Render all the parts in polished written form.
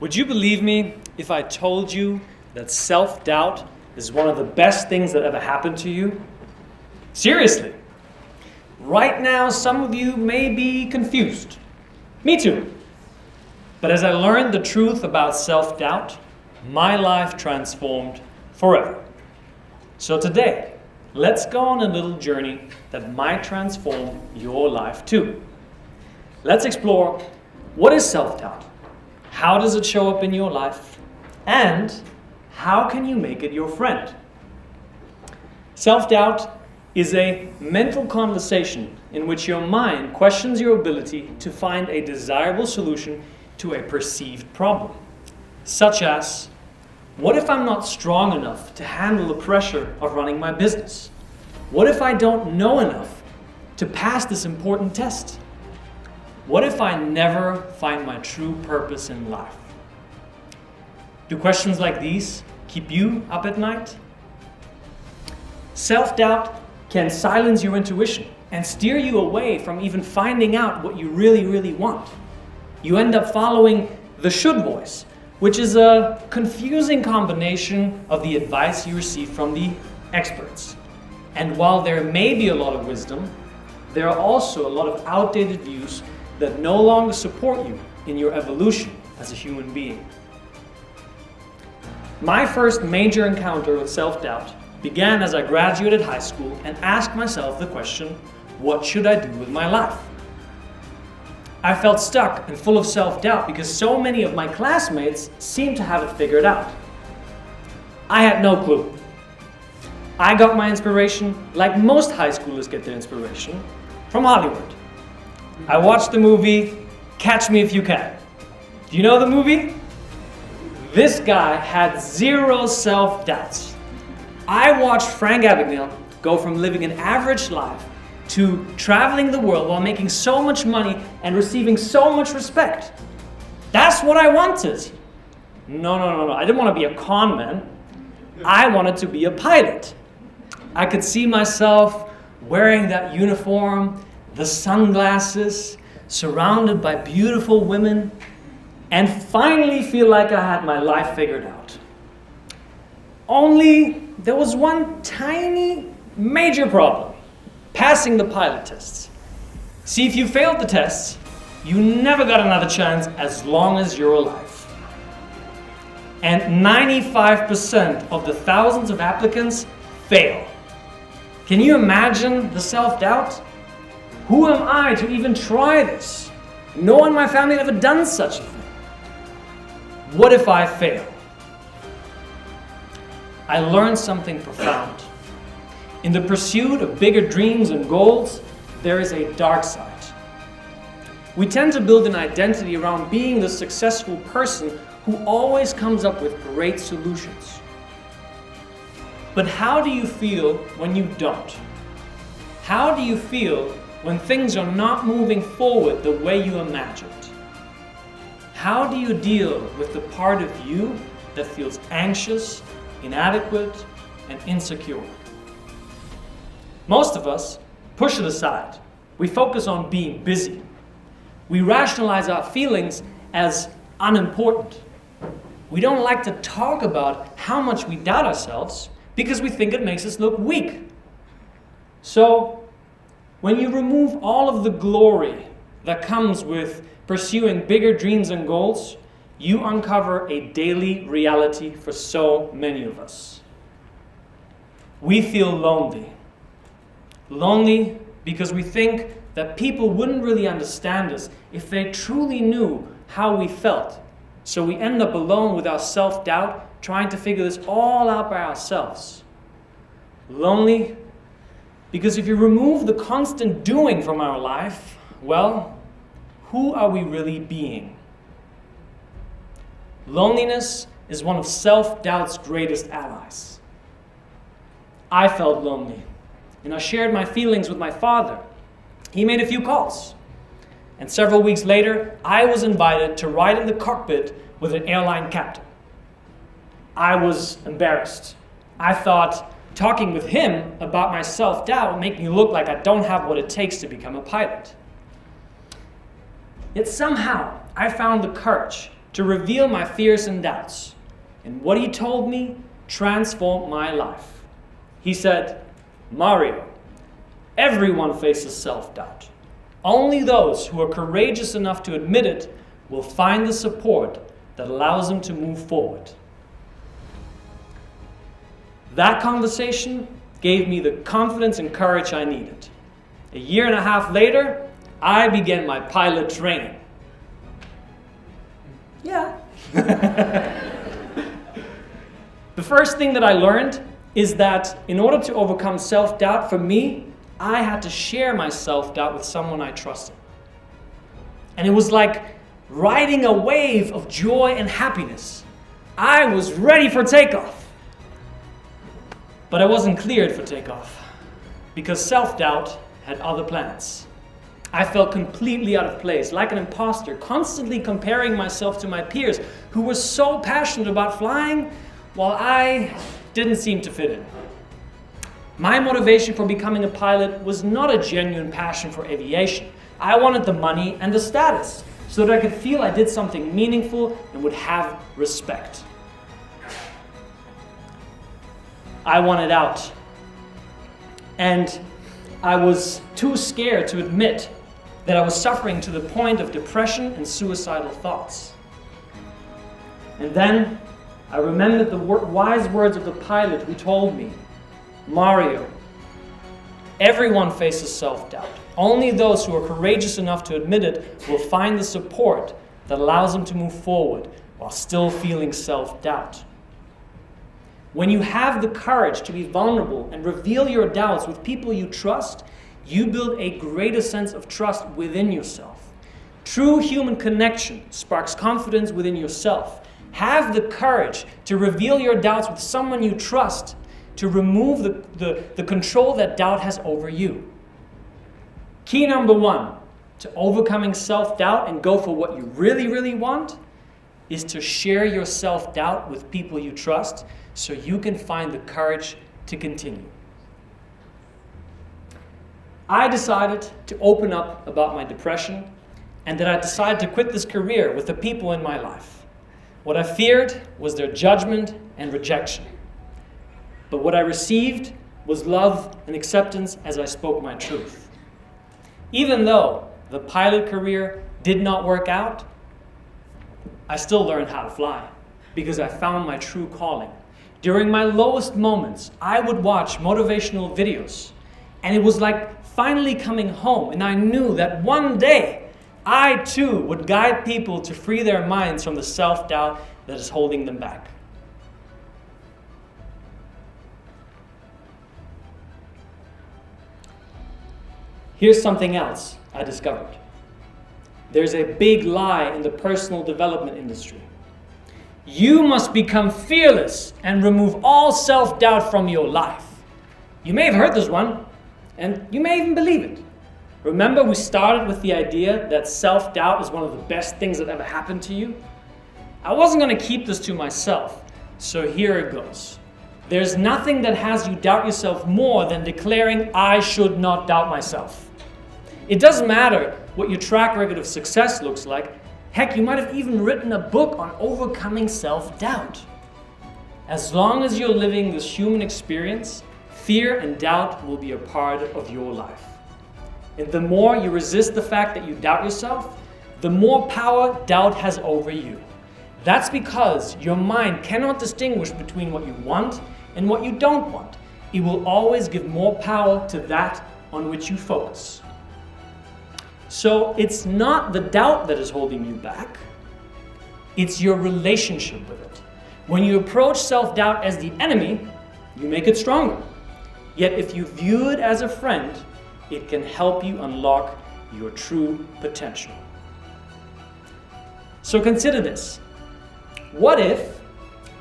Would you believe me if I told you that self-doubt is one of the best things that ever happened to you? Seriously. Right now, some of you may be confused. Me too. But as I learned the truth about self-doubt, my life transformed forever. So today, let's go on a little journey that might transform your life too. Let's explore, what is self-doubt? How does it show up in your life? And how can you make it your friend? Self-doubt is a mental conversation in which your mind questions your ability to find a desirable solution to a perceived problem. Such as, what if I'm not strong enough to handle the pressure of running my business? What if I don't know enough to pass this important test? What if I never find my true purpose in life? Do questions like these keep you up at night? Self-doubt can silence your intuition and steer you away from even finding out what you really want. You end up following the should voice, which is a confusing combination of the advice you receive from the experts. And while there may be a lot of wisdom, there are also a lot of outdated views that no longer support you in your evolution as a human being. My first major encounter with self-doubt began as I graduated high school and asked myself the question, what should I do with my life? I felt stuck and full of self-doubt because so many of my classmates seemed to have it figured out. I had no clue. I got my inspiration, like most high schoolers get their inspiration, from Hollywood. I watched the movie Catch Me If You Can. Do you know the movie? This guy had zero self-doubts. I watched Frank Abagnale go from living an average life to traveling the world while making so much money and receiving so much respect. That's what I wanted. No. I didn't want to be a con man. I wanted to be a pilot. I could see myself wearing that uniform, the sunglasses, surrounded by beautiful women, and finally feel like I had my life figured out. Only there was one tiny, major problem: passing the pilot tests. See, if you failed the tests, you never got another chance as long as you're alive. And 95% of the thousands of applicants fail. Can you imagine the self-doubt? Who am I to even try this? No one in my family had ever done such a thing. What if I fail? I learned something profound. In the pursuit of bigger dreams and goals, there is a dark side. We tend to build an identity around being the successful person who always comes up with great solutions. But how do you feel when you don't? How do you feel when things are not moving forward the way you imagined? How do you deal with the part of you that feels anxious, inadequate, and insecure? Most of us push it aside. We focus on being busy. We rationalize our feelings as unimportant. We don't like to talk about how much we doubt ourselves because we think it makes us look weak. So, when you remove all of the glory that comes with pursuing bigger dreams and goals, you uncover a daily reality for so many of us. We feel lonely. Lonely because we think that people wouldn't really understand us if they truly knew how we felt. So we end up alone with our self-doubt, trying to figure this all out by ourselves. Lonely because if you remove the constant doing from our life, well, who are we really being? Loneliness is one of self-doubt's greatest allies. I felt lonely, and I shared my feelings with my father. He made a few calls, and several weeks later, I was invited to ride in the cockpit with an airline captain. I was embarrassed. I thought talking with him about my self-doubt would make me look like I don't have what it takes to become a pilot. Yet somehow, I found the courage to reveal my fears and doubts. And what he told me transformed my life. He said, "Mario, everyone faces self-doubt. Only those who are courageous enough to admit it will find the support that allows them to move forward." That conversation gave me the confidence and courage I needed. A year and a half later, I began my pilot training. Yeah. The first thing that I learned is that in order to overcome self-doubt, for me, I had to share my self-doubt with someone I trusted. And it was like riding a wave of joy and happiness. I was ready for takeoff. But I wasn't cleared for takeoff because self-doubt had other plans. I felt completely out of place, like an imposter, constantly comparing myself to my peers who were so passionate about flying while I didn't seem to fit in. My motivation for becoming a pilot was not a genuine passion for aviation. I wanted the money and the status so that I could feel I did something meaningful and would have respect. I wanted out. And I was too scared to admit that I was suffering to the point of depression and suicidal thoughts. And then I remembered the wise words of the pilot who told me, "Mario, everyone faces self-doubt. Only those who are courageous enough to admit it will find the support that allows them to move forward while still feeling self-doubt." When you have the courage to be vulnerable and reveal your doubts with people you trust, you build a greater sense of trust within yourself. True human connection sparks confidence within yourself. Have the courage to reveal your doubts with someone you trust to remove the control that doubt has over you. Key number 1 to overcoming self-doubt and go for what you really, really want is to share your self-doubt with people you trust so you can find the courage to continue. I decided to open up about my depression and that I decided to quit this career with the people in my life. What I feared was their judgment and rejection. But what I received was love and acceptance as I spoke my truth. Even though the pilot career did not work out, I still learned how to fly because I found my true calling. During my lowest moments, I would watch motivational videos, and it was like finally coming home, and I knew that one day I too would guide people to free their minds from the self-doubt that is holding them back. Here's something else I discovered. There's a big lie in the personal development industry. You must become fearless and remove all self-doubt from your life. You may have heard this one, and you may even believe it. Remember, we started with the idea that self-doubt is one of the best things that ever happened to you? I wasn't going to keep this to myself, so here it goes. There's nothing that has you doubt yourself more than declaring, "I should not doubt myself." It doesn't matter what your track record of success looks like. Heck, you might have even written a book on overcoming self-doubt. As long as you're living this human experience, fear and doubt will be a part of your life. And the more you resist the fact that you doubt yourself, the more power doubt has over you. That's because your mind cannot distinguish between what you want and what you don't want. It will always give more power to that on which you focus. So it's not the doubt that is holding you back, it's your relationship with it. When you approach self-doubt as the enemy, you make it stronger. Yet if you view it as a friend, it can help you unlock your true potential. So consider this. What if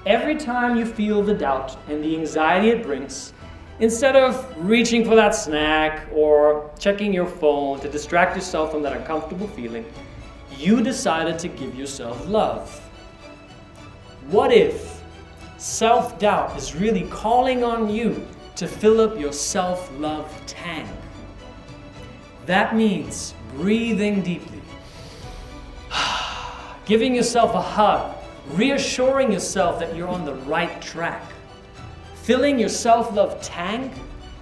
every time you feel the doubt and the anxiety it brings, instead of reaching for that snack or checking your phone to distract yourself from that uncomfortable feeling, you decided to give yourself love? What if self-doubt is really calling on you to fill up your self-love tank? That means breathing deeply, giving yourself a hug, reassuring yourself that you're on the right track. Filling your self-love tank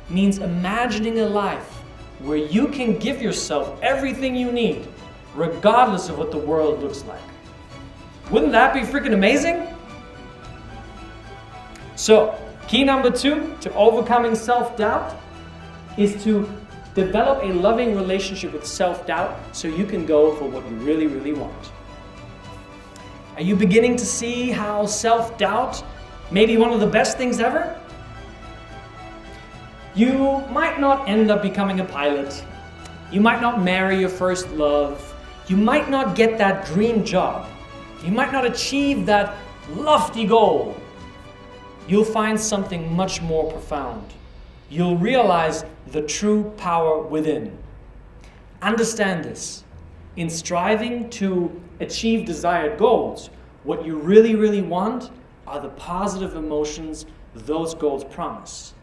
means imagining a life where you can give yourself everything you need, regardless of what the world looks like. Wouldn't that be freaking amazing? So, key number 2 to overcoming self-doubt is to develop a loving relationship with self-doubt so you can go for what you really, really want. Are you beginning to see how self-doubt may be one of the best things ever? You might not end up becoming a pilot. You might not marry your first love. You might not get that dream job. You might not achieve that lofty goal. You'll find something much more profound. You'll realize the true power within. Understand this. In striving to achieve desired goals, what you really, really want are the positive emotions those goals promise.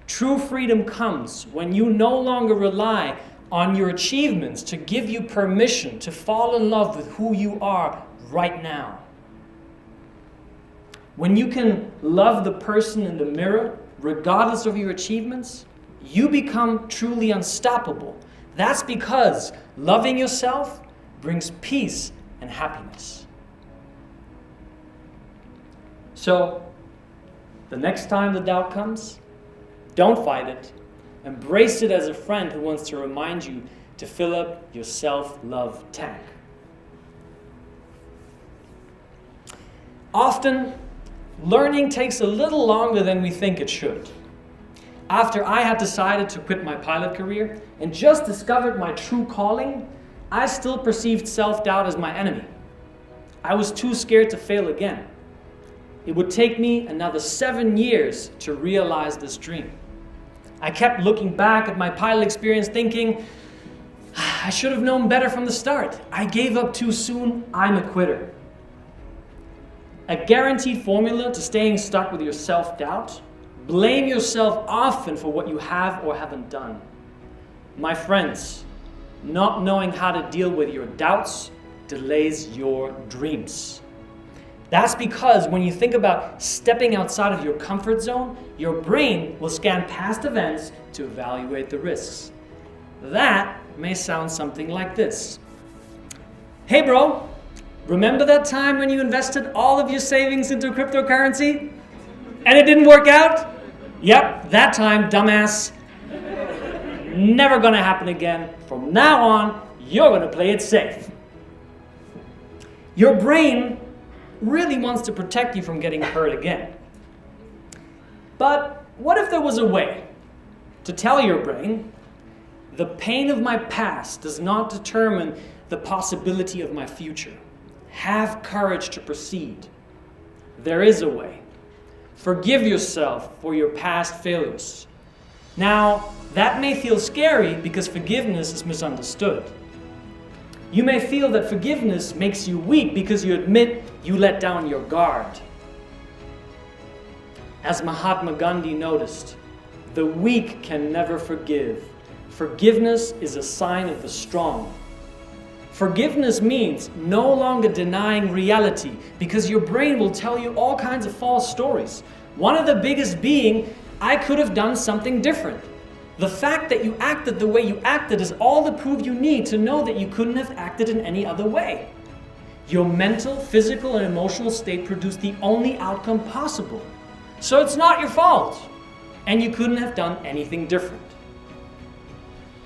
True freedom comes when you no longer rely on your achievements to give you permission to fall in love with who you are right now. When you can love the person in the mirror, regardless of your achievements, you become truly unstoppable. That's because loving yourself brings peace and happiness. So, the next time the doubt comes, don't fight it. Embrace it as a friend who wants to remind you to fill up your self-love tank. Often, learning takes a little longer than we think it should. After I had decided to quit my pilot career and just discovered my true calling, I still perceived self-doubt as my enemy. I was too scared to fail again. It would take me another 7 years to realize this dream. I kept looking back at my pilot experience thinking, I should have known better from the start. I gave up too soon. I'm a quitter. A guaranteed formula to staying stuck with your self-doubt: blame yourself often for what you have or haven't done. My friends, not knowing how to deal with your doubts delays your dreams. That's because when you think about stepping outside of your comfort zone, your brain will scan past events to evaluate the risks. That may sound something like this. Hey bro, remember that time when you invested all of your savings into cryptocurrency and it didn't work out? Yep, that time, dumbass. Never gonna happen again. From now on, you're gonna play it safe. Your brain really wants to protect you from getting hurt again. But what if there was a way to tell your brain, the pain of my past does not determine the possibility of my future. Have courage to proceed. There is a way. Forgive yourself for your past failures. Now, that may feel scary because forgiveness is misunderstood. You may feel that forgiveness makes you weak because you admit you let down your guard. As Mahatma Gandhi noticed, the weak can never forgive. Forgiveness is a sign of the strong. Forgiveness means no longer denying reality because your brain will tell you all kinds of false stories. One of the biggest being, I could have done something different. The fact that you acted the way you acted is all the proof you need to know that you couldn't have acted in any other way. Your mental, physical, and emotional state produced the only outcome possible. So it's not your fault, and you couldn't have done anything different.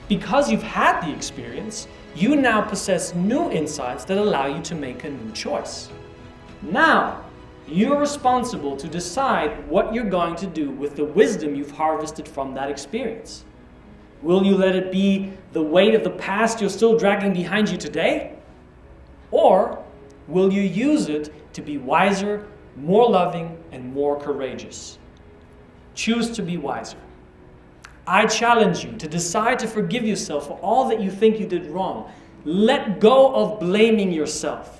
Because you've had the experience, you now possess new insights that allow you to make a new choice. Now, you're responsible to decide what you're going to do with the wisdom you've harvested from that experience. Will you let it be the weight of the past you're still dragging behind you today? Or will you use it to be wiser, more loving, and more courageous? Choose to be wiser. I challenge you to decide to forgive yourself for all that you think you did wrong. Let go of blaming yourself.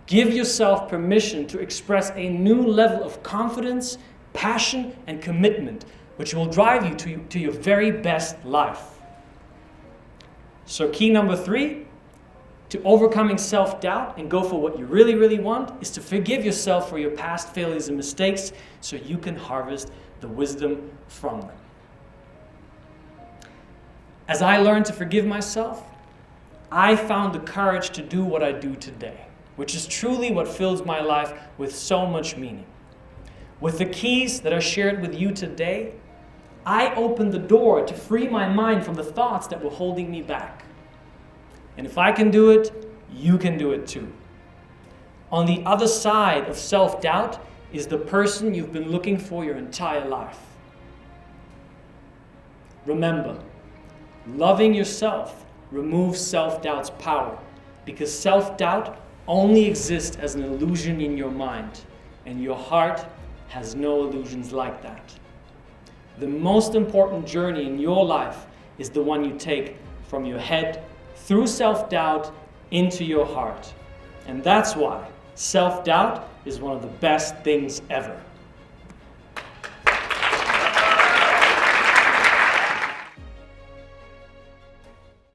Give yourself permission to express a new level of confidence, passion, and commitment, which will drive you to your very best life. So key number 3, to overcoming self-doubt and go for what you really, really want is to forgive yourself for your past failures and mistakes so you can harvest the wisdom from them. As I learned to forgive myself, I found the courage to do what I do today, which is truly what fills my life with so much meaning. With the keys that are shared with you today, I opened the door to free my mind from the thoughts that were holding me back. And if I can do it, you can do it too. On the other side of self-doubt is the person you've been looking for your entire life. Remember, loving yourself removes self-doubt's power, because self-doubt only exists as an illusion in your mind, and your heart has no illusions like that. The most important journey in your life is the one you take from your head through self-doubt into your heart. And that's why self-doubt is one of the best things ever.